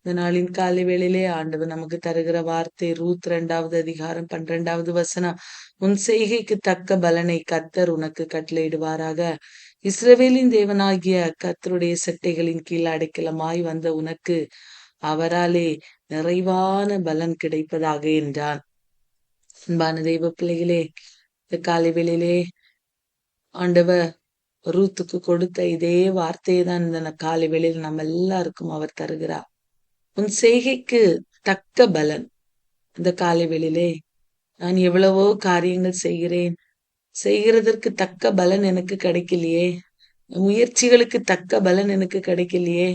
இந்த நாளின் காலை வேளையிலே ஆண்டவர் நமக்கு தருகிற வார்த்தை ரூத் 2வது அதிகாரம் 12வது வசனம். உன் செய்கைக்கு தக்க பலனை கர்த்தர் உனக்கு கட்டளையிடுவாராக. இஸ்ரவேலின் தேவனாகிய கர்த்தருடைய செட்டைகளின் கீழ் அடைக்கலமாய் வந்த உனக்கு அவராலே நிறைவான பலன் கிடைப்பதாக என்றான். அன்பான தெய்வ பிள்ளைகளே, இந்த காலை வேளையிலே ஆண்டவர் ரூத்துக்கு கொடுத்த இதே வார்த்தையை தான் இந்த காலை வேளையில் நம்ம எல்லாருக்கும் அவர் தருகிறார். உன் செய்கைக்கு தக்க பலன். இந்த காலை வேளையிலே நான் எவ்வளவோ காரியங்கள் செய்கிறதற்கு தக்க பலன் எனக்கு கிடைக்கலையே, முயற்சிகளுக்கு தக்க பலன் எனக்கு கிடைக்கலையே,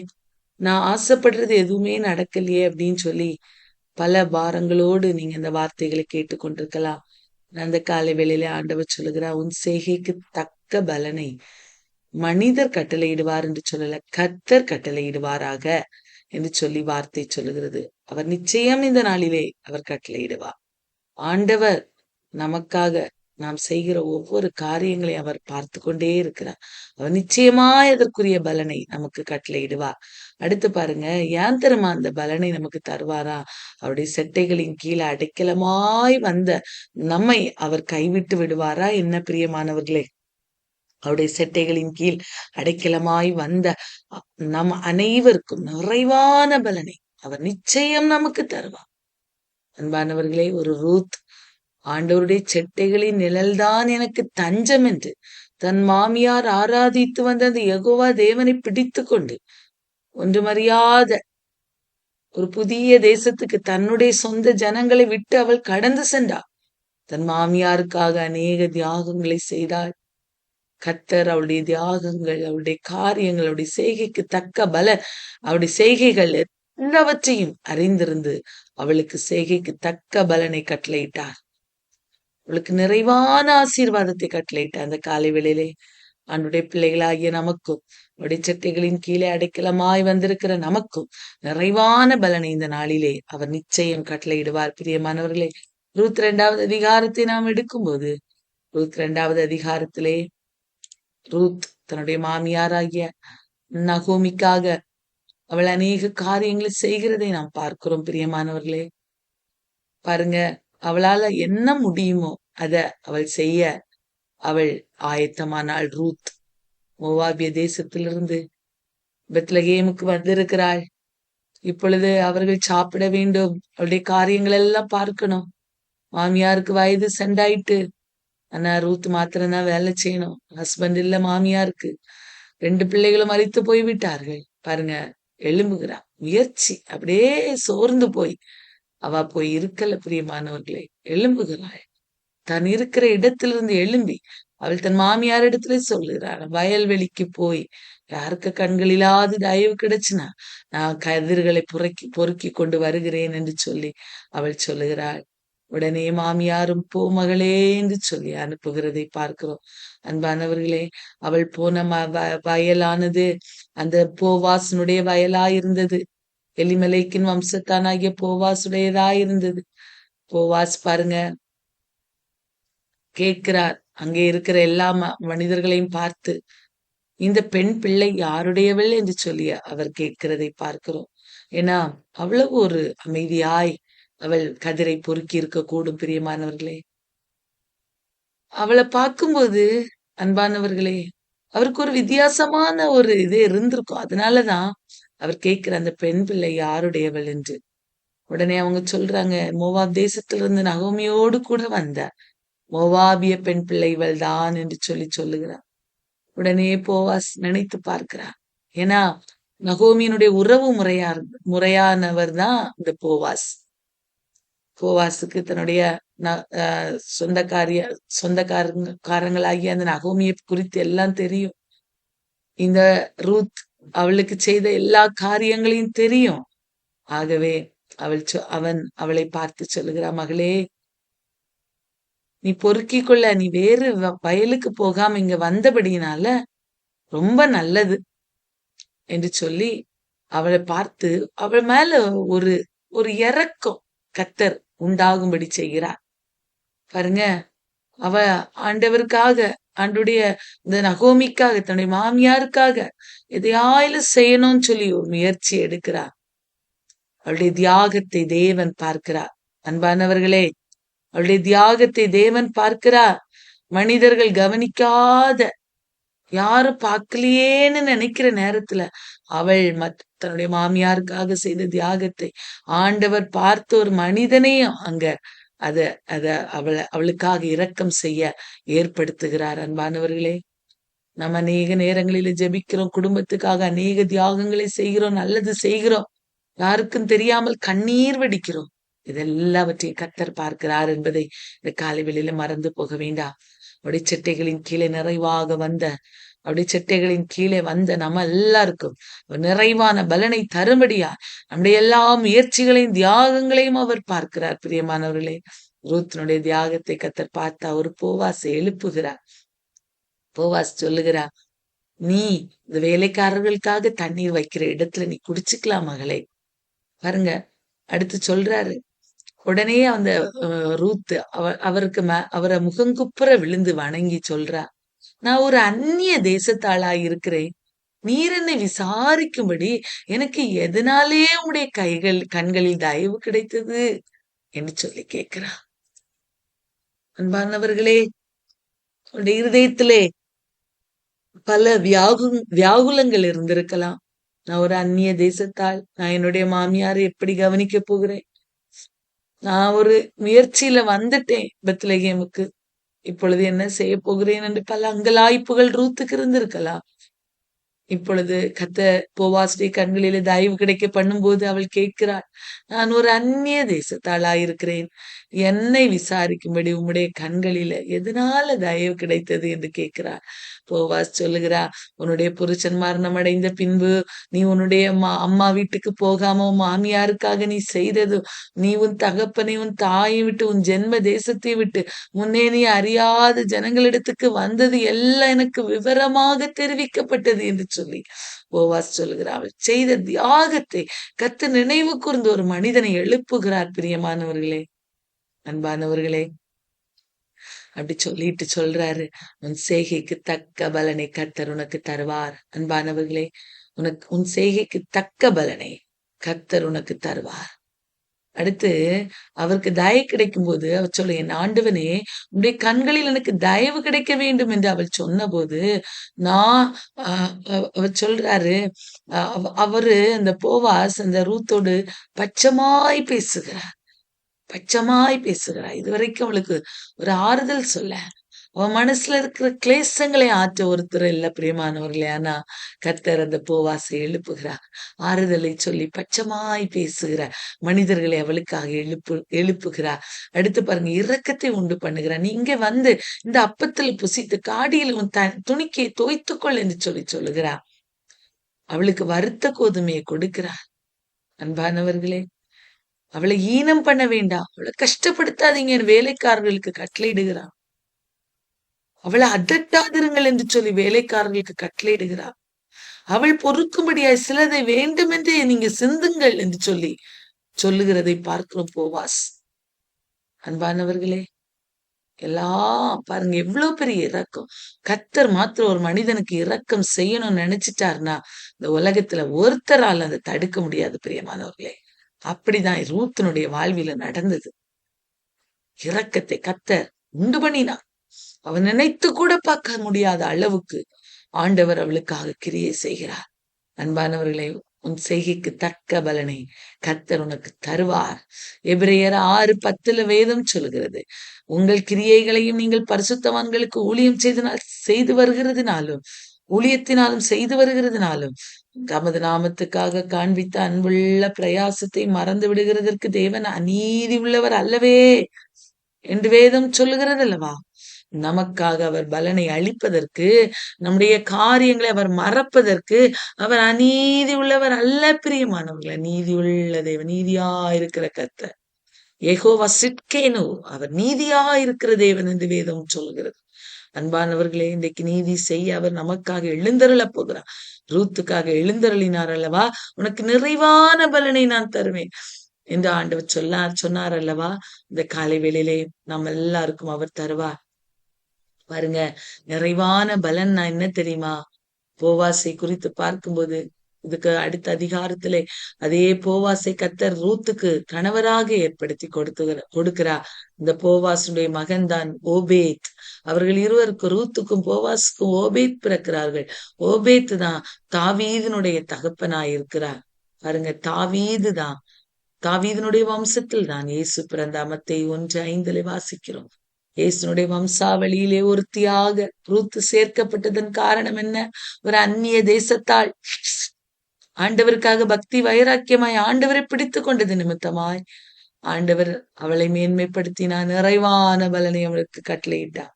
நான் ஆசைப்படுறது எதுவுமே நடக்கலையே அப்படின்னு சொல்லி பல பாரங்களோடு நீங்க இந்த வார்த்தைகளை கேட்டுக்கொண்டிருக்கலாம். அந்த காலை வேளையிலே ஆண்டவர் சொல்லுகிறார், உன் செய்கைக்கு தக்க பலனை மனிதர் கட்டளையிடுவார் என்று சொல்லல, கர்த்தர் கட்டளையிடுவாராக என்று சொல்லி வார்த்தை சொல்லுகிறது. அவர் நிச்சயம் இந்த நாளிலே அவர் கட்டளையிடுவார். ஆண்டவர் நமக்காக நாம் செய்கிற ஒவ்வொரு காரியங்களையும் அவர் பார்த்து கொண்டே இருக்கிறார். அவர் நிச்சயமாய் அதற்குரிய பலனை நமக்கு கட்டளையிடுவார். அடுத்து பாருங்க, ஏன் தெரியுமா அந்த பலனை நமக்கு தருவாரா? அவருடைய செட்டைகளின் கீழே அடைக்கலமாய் வந்த நம்மை அவர் கைவிட்டு விடுவாரா என்ன பிரியமானவர்களே? அவருடைய செட்டைகளின் கீழ் அடைக்கலமாய் வந்த நம் அனைவருக்கும் நிறைவான பலனை அவர் நிச்சயம் நமக்கு தருவார். அன்பானவர்களே, ஒரு ரூத் ஆண்டவருடைய செட்டைகளின் நிழல்தான் எனக்கு தஞ்சம் என்று தன் மாமியார் ஆராதித்து வந்த அந்த யெகோவா தேவனை பிடித்து கொண்டு ஒன்றுமறியாத ஒரு புதிய தேசத்துக்கு தன்னுடைய சொந்த ஜனங்களை விட்டு அவள் கடந்து சென்றாள். தன் மாமியாருக்காக அநேக தியாகங்களை செய்தாள். கர்த்தர் அவளுடைய தியாகங்கள், அவளுடைய காரியங்கள், அவளுடைய செய்கைக்கு தக்க பலன், அவளுடைய செய்கைகள் எல்லாவற்றையும் அறிந்திருந்து அவளுக்கு செய்கைக்கு தக்க பலனை கட்டளையிட்டார். அவளுக்கு நிறைவான ஆசீர்வாதத்தை கட்டளையிட்டார். அந்த காலை வேளையிலே அவனுடைய பிள்ளைகளாகிய நமக்கும், அவருடைய சட்டைகளின் கீழே அடைக்கலமாய் வந்திருக்கிற நமக்கும் நிறைவான பலனை இந்த நாளிலே அவர் நிச்சயம் கட்டளையிடுவார். பிரியமானவர்களே, ரூத் 2வது அதிகாரத்தை நாம் எடுக்கும்போது, ரூத் 2வது அதிகாரத்திலே ரூத் தன்னுடைய மாமியாராகிய நகோமிக்காக அவள் அநேக காரியங்களை செய்கிறதை நாம் பார்க்கிறோம். பிரியமானவர்களே, பாருங்க, அவளால என்ன முடியுமோ அத அவள் செய்ய அவள் ஆயத்தமானாள். ரூத் மோவாபிய தேசத்திலிருந்து பெத்லகேமுக்கு வந்திருக்கிறாள். இப்பொழுது அவர்கள் சாப்பிட வேண்டும், அவளுடைய காரியங்கள் எல்லாம் பார்க்கணும். மாமியாருக்கு வயது சென்றாயிட்டு, ஆனா ரூத் மாத்திரம்தான் வேலை செய்யணும். ஹஸ்பண்ட் இல்ல மாமியாருக்கு. 2 பிள்ளைகளும் மரித்து போய்விட்டார்கள். பாருங்க, எழும்புகிறா முயற்சி அப்படியே சோர்ந்து போய் அவ போய் இருக்கல. பிரியமானவர்களே, எழும்புகிறாள். தான் இருக்கிற இடத்திலிருந்து எழும்பி அவள் தன் மாமியார் இடத்துல சொல்லுகிறாள், வயல்வெளிக்கு போய் யாருக்கு கண்களிலாவது தயவு கிடைச்சுனா நான் கதிர்களை பொறுக்கி கொண்டு வருகிறேன் என்று சொல்லி அவள் சொல்லுகிறாள். உடனே மாமியாரும் போ மகளே என்று சொல்லி அனுப்புகிறதை பார்க்கிறோம். அன்பானவர்களே, அவள் போன வயலானது அந்த போவாசனுடைய வயலாயிருந்தது. எலிமலைக்கின் வம்சத்தானாகிய போவாசுடையதாயிருந்தது. போவாஸ் பாருங்க, கேட்கிறார் அங்கே இருக்கிற எல்லா மனிதர்களையும் பார்த்து, இந்த பெண் பிள்ளை யாருடையவள் என்று சொல்லி அவர் கேட்கிறதை பார்க்கிறோம். ஏன்னா அவ்வளவு ஒரு அமைதியாய் அவள் கதிரை பொறுக்கி இருக்க கூடும். பிரியமானவர்களே, அவளை பார்க்கும்போது அன்பானவர்களே, அவருக்கு ஒரு வித்தியாசமான ஒரு இது இருந்திருக்கும். அதனாலதான் அவர் கேட்கிற அந்த பெண் பிள்ளை யாருடையவள் என்று. உடனே அவங்க சொல்றாங்க, மோவாப் தேசத்திலிருந்து நகோமியோடு கூட வந்த மோவாபிய பெண் பிள்ளை இவள் தான் என்று சொல்லி சொல்லுகிறார். உடனே போவாஸ் நினைத்து பார்க்கிறார். ஏன்னா நகோமியினுடைய உறவு முறையானவர் தான் இந்த போவாஸ். போவாஸுக்கு தன்னுடைய சொந்தக்காரங்களாகிய அந்த நகோமியை குறித்து எல்லாம் தெரியும். இந்த ரூத் அவளுக்கு செய்த எல்லா காரியங்களையும் தெரியும். ஆகவே அவன் அவளை பார்த்து சொல்லுகிறா, மகளே, நீ பொறுக்கிக் கொள்ள, நீ வேறு வயலுக்கு போகாம இங்க வந்தபடியினால ரொம்ப நல்லது என்று சொல்லி அவளை பார்த்து அவள் மேல ஒரு ஒரு இரக்கம் கர்த்தர் உண்டாகும்படி செய்கிறார். பாருங்க, அவ ஆண்டவருக்காக, ஆண்டுடைய இந்த நகோமிக்காக, தன்னுடைய மாமியாருக்காக எதையாயிலும் செய்யணும்னு சொல்லி ஒரு முயற்சி எடுக்கிறார். அவளுடைய தியாகத்தை தேவன் பார்க்கிறார். அன்பானவர்களே, அவளுடைய தியாகத்தை தேவன் பார்க்கிறார். மனிதர்கள் கவனிக்காத, யாரும் பார்க்கலையேன்னு நினைக்கிற நேரத்துல அவள் தன்னுடைய மாமியாருக்காக செய்த தியாகத்தை ஆண்டவர் பார்த்த ஒரு மனிதனையும் அங்க அத அத அவளுக்காக இரக்கம் செய்ய ஏற்படுத்துகிறார். அன்பானவர்களே, நம்ம அநேக நேரங்களில ஜெபிக்கிறோம், குடும்பத்துக்காக அநேக தியாகங்களை செய்கிறோம், நல்லது செய்கிறோம், யாருக்கும் தெரியாமல் கண்ணீர் வடிக்கிறோம். இதெல்லாவற்றையும் கர்த்தர் பார்க்கிறார் என்பதை இந்த காலை வேளையில மறந்து போக வேண்டாம். அவருடைய செட்டைகளின் கீழே நிறைவாக வந்த அவருடைய செட்டைகளின் கீழே வந்த நம்ம எல்லாருக்கும் நிறைவான பலனை தரும்படியா நம்முடைய எல்லா முயற்சிகளையும் தியாகங்களையும் அவர் பார்க்கிறார். பிரியமானவர்களே, ரூத்தினுடைய தியாகத்தை கர்த்தர் பார்த்தா ஒரு போவாசை எழுப்புகிறார். போவாஸ் சொல்லுகிறார், நீ இந்த வேலைக்காரர்களுக்காக தண்ணீர் வைக்கிற இடத்துல நீ குடிச்சுக்கலாம் மகளே. பாருங்க, அடுத்து சொல்றாரு. உடனே அந்த ரூத் அவருக்கு அவரை முகங்குப்புற விழுந்து வணங்கி சொல்றா, நான் ஒரு அந்நிய தேசத்தாளா இருக்கிறேன், நீர் என்னை விசாரிக்கும்படி எனக்கு எதனாலே உடைய கண்களில் தயவு கிடைத்தது என்று சொல்லி கேட்கிறா. அன்பானவர்களே, உடைய இருதயத்திலே பல வியாகுலங்கள் இருந்திருக்கலாம். நான் ஒரு அந்நிய தேசத்தால், நான் என்னுடைய மாமியாரை எப்படி கவனிக்க போகிறேன், நான் ஒரு முயற்சியில வந்துட்டேன் பெத்லகேமுக்கு, இப்பொழுது என்ன செய்ய போகிறேன் என்று பல அங்கலாய்ப்புகள் ரூத்துக்கு இருந்திருக்கலாம். இப்பொழுது போவாசுடைய கண்களிலே தயவு கிடைக்க பண்ணும்போது அவள் கேட்கிறாள், நான் ஒரு அந்நிய தேசத்தாளாயிருக்கிறேன், என்னை விசாரிக்கும்படி உம்முடைய கண்களில எதனால தயவு கிடைத்தது என்று கேட்கிறார். போவாஸ் சொல்லுகிறா, உன்னுடைய புருஷன் மரணம் அடைந்த பின்பு நீ உன்னுடைய அம்மா வீட்டுக்கு போகாம உன் மாமியாருக்காக நீ செய்தது, நீ உன் தகப்பனை உன் தாயை விட்டு உன் ஜென்ம தேசத்தை விட்டு முன்னே நீ அறியாத ஜனங்களிடத்துக்கு வந்தது எல்லாம் எனக்கு விவரமாக தெரிவிக்கப்பட்டது என்று சொல்லி போவாஸ் சொல்லுகிறார். அவள் செய்த தியாகத்தை கர்த்தர் நினைவு கூர்ந்து ஒரு மனிதனை எழுப்புகிறார். பிரியமானவர்களே, அன்பானவர்களே, அப்படி சொல்லிட்டு சொல்றாரு, உன் செய்கைக்கு தக்க பலனை கர்த்தர் உனக்கு தருவார். அன்பானவர்களே, உன் செய்கைக்கு தக்க பலனை கர்த்தர் உனக்கு தருவார். அடுத்து அவருக்கு தயவு கிடைக்கும் போது அவர் சொல்ல, என் ஆண்டவனே உன்னுடைய கண்களில் எனக்கு தயவு கிடைக்க வேண்டும் என்று அவள் சொன்ன போது நான் அவர் சொல்றாரு, அவரு அந்த போவாஸ் அந்த ரூத்தோடு பச்சமாய் பேசுகிறார், பச்சமாய் பேசுகிறார். இதுவரைக்கும் அவளுக்கு ஒரு ஆறுதல் சொல்ல, அவன் மனசுல இருக்கிற கிளேசங்களை ஆற்ற ஒருத்தர் இல்ல. பிரியமானவர்களே, ஆனா கர்த்தர் அந்த போவாசை எழுப்புகிறார், ஆறுதலை சொல்லி பச்சமாய் பேசுகிற மனிதர்களை அவளுக்காக எழுப்புகிறார். அடுத்து பாருங்க, இரக்கத்தை உண்டு பண்ணுகிறார். நீ இங்க வந்து இந்த அப்பத்துல புசித்து காடியில் உன் துணிக்கை தோய்த்துக்கொள் என்று சொல்லுகிறார். அவளுக்கு வறுத்த கோதுமையை கொடுக்கிறார். அன்பானவர்களே, அவளை ஈனம் பண்ண வேண்டாம், அவளை கஷ்டப்படுத்தாதீங்க வேலைக்காரர்களுக்கு கட்டளையிடுகிறார். அவளை அதட்டாதிருங்கள் என்று சொல்லி வேலைக்காரர்களுக்கு கட்டளையிடுகிறார். அவள் பொறுக்கும்படியாய் சிலதை வேண்டுமென்றே நீங்க சிந்துங்கள் என்று சொல்லி சொல்லுகிறதை பார்க்கிறோம் போவாஸ். அன்பானவர்களே, எல்லாம் பாருங்க எவ்வளவு பெரிய இரக்கம். கர்த்தர் மாத்திரம் ஒரு மனிதனுக்கு இரக்கம் செய்யணும்னு நினைச்சிட்டாருன்னா இந்த உலகத்துல ஒருத்தரால் அதை தடுக்க முடியாது. பிரியமானவர்களே, அப்படிதான் ரூத்தினுடைய வாழ்வில நடந்தது. இரக்கத்தை கர்த்தர் உண்டு பண்ணினார். அவன் நினைத்து கூட பார்க்க முடியாத அளவுக்கு ஆண்டவர் அவளுக்காக கிரியை செய்கிறார். அன்பானவர்களே, உன் செய்கைக்கு தக்க பலனை கர்த்தர் உனக்கு தருவார். எபிரேயர் 6:10 வேதம் சொல்கிறது, உங்கள் கிரியைகளையும் நீங்கள் பரிசுத்தவான்களுக்கு ஊழியம் செய்து வருகிறதுனாலும் ஊழியத்தினாலும் செய்து வருகிறதுனாலும் தமது நாமத்துக்காக காண்பித்த அன்புள்ள பிரயாசத்தை மறந்து விடுகிறதற்கு தேவன் அநீதி உள்ளவர் அல்லவே என்று வேதம் சொல்லுகிறது அல்லவா? நமக்காக அவர் பலனை அளிப்பதற்கு, நம்முடைய காரியங்களை அவர் மறப்பதற்கு அவர் அநீதி உள்ளவர் அல்ல. பிரியமானவர்களே, நீதி உள்ள தேவன், நீதியா இருக்கிற கர்த்தர் யெகோவா சிட்கேனு, அவர் நீதியா இருக்கிற தேவன் என்று வேதம் சொல்கிறது. அன்பானவர்களே, இன்றைக்கு நீதி செய்ய அவர் நமக்காக எழுந்தருள போகிறார். ரூத்துக்காக எழுந்தருளினார் அல்லவா, உனக்கு நிறைவான பலனை நான் தருவேன் என்று ஆண்டவர் சொன்னார் அல்லவா. இந்த காலை வேளையிலே நாம் எல்லாருக்கும் அவர் தருவார். பாருங்க, நிறைவான பலன் நான் என்ன தெரியுமா? போவாசை குறித்து பார்க்கும்போது இதுக்கு அடுத்த அதிகாரத்திலே அதே போவாசை கத்தர் ரூத்துக்கு கணவராக ஏற்படுத்தி கொடுக்கிறார். இந்த போவாசுடைய மகன்தான் ஓபேத். அவர்கள் இருவருக்கும், ரூத்துக்கும் போவாசுக்கும் ஓபேத் பிறக்கிறார்கள். ஓபேத் தான் தாவீதினுடைய தகப்பனாய் இருக்கிறார். பாருங்க, தாவீதினுடைய வம்சத்தில் தான் இயேசு பிறந்த. மத்தேயு 1:5 வாசிக்கிறோம். இயேசுனுடைய வம்சாவளியிலே ஒருத்தியாக ரூத்து சேர்க்கப்பட்டதன் காரணம் என்ன? ஒரு அந்நிய தேசத்தாள், ஆண்டவருக்காக பக்தி வைராக்கியமாய் ஆண்டவரை பிடித்து கொண்டது நிமித்தமாய் ஆண்டவர் அவளை மேன்மைப்படுத்தினார். நிறைவான பலனை அவளுக்கு கட்டளையிட்டார்.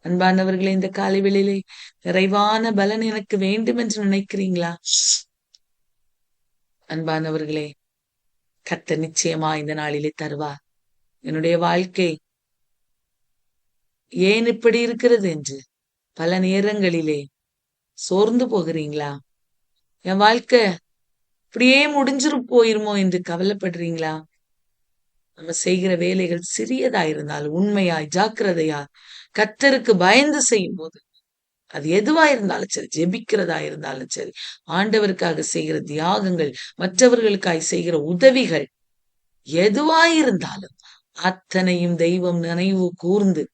அன்பானவர்களே, இந்த காலை வேளையிலே நிறைவான பலன் எனக்கு வேண்டும் என்று நினைக்கிறீங்களா? அன்பானவர்களே, கர்த்தர் நிச்சயமா இந்த நாளிலே தருவார். என்னுடைய வாழ்க்கை ஏன் இப்படி இருக்கிறது என்று பல நேரங்களிலே சோர்ந்து போகிறீங்களா? என் வாழ்க்கை இப்படியே போயிருமோ என்று கவலைப்படுறீங்களா? நம்ம செய்கிற வேலைகள் சிறியதா இருந்தாலும் உண்மையாய் ஜாக்கிரதையா கர்த்தருக்கு பயந்து செய்யும் போது, அது எதுவா இருந்தாலும் சரி, ஜெபிக்கிறதா இருந்தாலும் சரி, ஆண்டவருக்காக செய்கிற தியாகங்கள், மற்றவர்களுக்காய் செய்கிற உதவிகள், எதுவாயிருந்தாலும் அத்தனையும் தெய்வம் நினைவு கூர்ந்து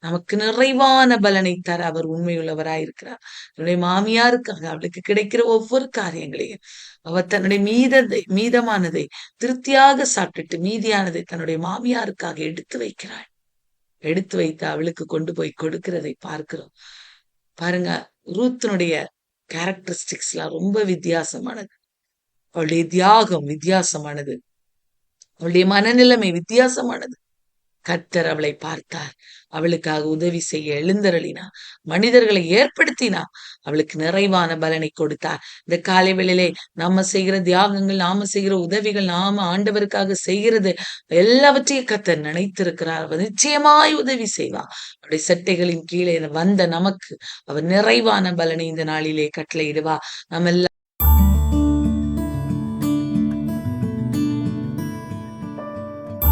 நமக்கு நிறைவான பலனை தர அவர் உண்மையுள்ளவராயிருக்கிறார். என்னுடைய மாமியாருக்காக அவளுக்கு கிடைக்கிற ஒவ்வொரு காரியங்களையும் அவர் தன்னுடைய மீதமானதை திருப்தியாக சாப்பிட்டுட்டு மீதியானதை தன்னுடைய மாமியாருக்காக எடுத்து வைக்கிறாள். எடுத்து வைத்து அவளுக்கு கொண்டு போய் கொடுக்கிறதை பார்க்கிறோம். பாருங்க, ரூத்தினுடைய கேரக்டரிஸ்டிக்ஸ் எல்லாம் ரொம்ப வித்தியாசமானது. அவளுடைய தியாகம் வித்தியாசமானது. அவளுடைய மனநிலைமை வித்தியாசமானது. கர்த்தர் அவளை பார்த்தார். அவளுக்காக உதவி செய்ய எழுந்தருளினார். மனிதர்களை ஏற்படுத்தினார். அவளுக்கு நிறைவான பலனை கொடுத்தார். இந்த காலை வேளையிலே நாம செய்கிற தியாகங்கள், நாம செய்கிற உதவிகள், நாம ஆண்டவருக்காக செய்கிறது எல்லாவற்றையும் கர்த்தர் நினைத்திருக்கிறார். அவர் நிச்சயமாய் உதவி செய்வார். அவருடைய சட்டைகளின் கீழே வந்த நமக்கு அவர் நிறைவான பலனை இந்த நாளிலே கட்டளையிடுவார். நம்ம எல்லாம்